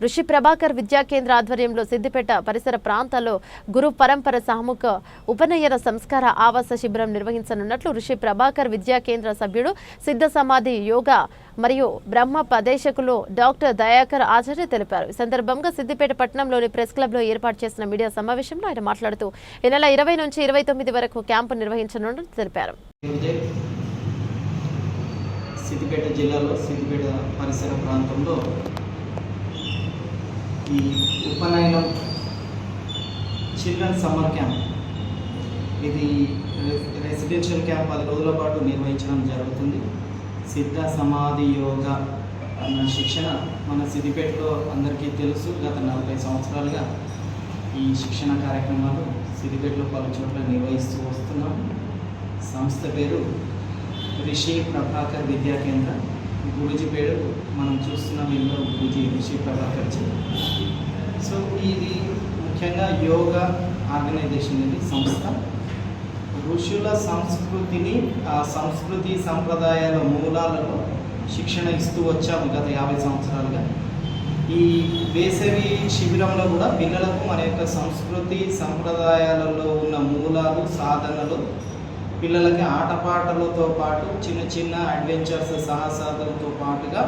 ఋషి ప్రభాకర్ విద్యా కేంద్ర ఆధ్వర్యంలో సిద్దిపేట పరిసర ప్రాంతాల్లో గురు పరంపర సామూహిక ఉపనయన సంస్కార ఆవాస శిబిరం నిర్వహించనున్నట్లు ఋషి ప్రభాకర్ విద్యా కేంద్ర సభ్యుడు సిద్ధ సమాధి యోగా మరియు బ్రహ్మ పదేశకులు డాక్టర్ దయాకర్ ఆచార్య తెలిపారు. ఈ సందర్భంగా సిద్దిపేట పట్టణంలోని ప్రెస్ క్లబ్ లో ఏర్పాటు చేసిన మీడియా సమావేశంలో ఆయన మాట్లాడుతూ ఈ నెల 20 నుంచి 29 వరకు క్యాంపు నిర్వహించనున్నట్లు తెలిపారు. సిద్దిపేట జిల్లాలో సిద్దిపేట పరిసర ప్రాంతంలో ఈ ఉపనయనం చిల్డ్రన్ సమ్మర్ క్యాంప్, ఇది రెసిడెన్షియల్ క్యాంప్ 10 రోజుల పాటు నిర్వహించడం జరుగుతుంది. సిద్ధ సమాధి యోగా అన్న శిక్షణ మన సిద్దిపేటలో అందరికీ తెలుసు. గత 40 సంవత్సరాలుగా ఈ శిక్షణ కార్యక్రమాలు సిద్దిపేటలో పలు చోట్ల నిర్వహిస్తూ వస్తున్నాం. సంస్థ పేరు ఋషి ప్రభాకర్ విద్యా కేంద్ర. గురూజీ పేరు మనం చూస్తున్నాం, ఇంట్లో గురూజీ ఋషి ప్రభాకర్ జీ. సో ఇది ముఖ్యంగా యోగా ఆర్గనైజేషన్, ఇది సంస్థ. ఋషుల సంస్కృతిని, ఆ సంస్కృతి సంప్రదాయాల మూలాలలో శిక్షణ ఇస్తూ వచ్చాము గత 50 సంవత్సరాలుగా. ఈ వేసవి శిబిరంలో కూడా పిల్లలకు మన యొక్క సంస్కృతి సంప్రదాయాలలో ఉన్న మూలాలు, సాధనలు, పిల్లలకి ఆటపాటలతో పాటు చిన్న చిన్న అడ్వెంచర్స్, సాహసాలతో పాటుగా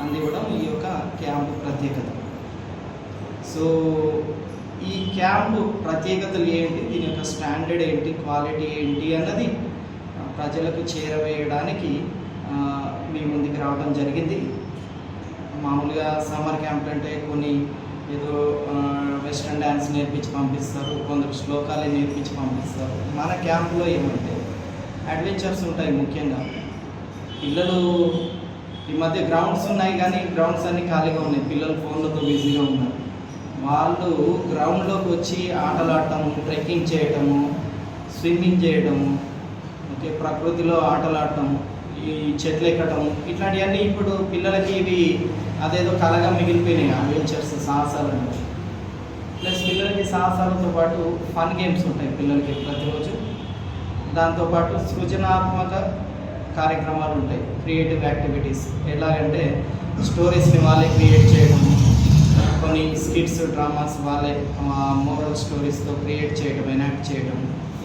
అందివ్వడం ఈ యొక్క క్యాంపు ప్రత్యేకత. సో ఈ క్యాంపు ప్రత్యేకతలు ఏంటి, దీని యొక్క స్టాండర్డ్ ఏంటి, క్వాలిటీ ఏంటి అన్నది ప్రజలకు చేరవేయడానికి మీ ముందుకు రావడం జరిగింది. మామూలుగా సమ్మర్ క్యాంప్ అంటే కొన్ని ఏదో వెస్ట్రన్ డ్యాన్స్ నేర్పించి పంపిస్తారు, కొందరు శ్లోకాలే నేర్పించి పంపిస్తారు. మన క్యాంపులో ఏమంటే అడ్వెంచర్స్ ఉంటాయి. ముఖ్యంగా పిల్లలు ఈ మధ్య గ్రౌండ్స్ ఉన్నాయి, కానీ గ్రౌండ్స్ అన్నీ ఖాళీగా ఉన్నాయి, పిల్లలు ఫోన్లతో బిజీగా ఉన్నారు. వాళ్ళు గ్రౌండ్లోకి వచ్చి ఆటలాడటము, ట్రెక్కింగ్ చేయటము, స్విమ్మింగ్ చేయటము, ఓకే, ప్రకృతిలో ఆటలాడటము, ఈ చెట్లు ఎక్కటము, ఇట్లాంటివన్నీ ఇప్పుడు పిల్లలకి ఇవి అదేదో కలగా మిగిలిపోయినాయి. అడ్వెంచర్స్, సాహసాలు అంటే ప్లస్ పిల్లలకి సాహసాలతో పాటు ఫన్ గేమ్స్ ఉంటాయి పిల్లలకి ప్రతిరోజు. దాంతోపాటు సృజనాత్మక కార్యక్రమాలు ఉంటాయి, క్రియేటివ్ యాక్టివిటీస్. ఎలాగంటే స్టోరీస్ని వాళ్ళే క్రియేట్ చేయడం, కొన్ని స్కిట్స్, డ్రామాస్ వాళ్ళే మోరల్ స్టోరీస్తో క్రియేట్ చేయడం, ఎనాక్ట్ చేయడం,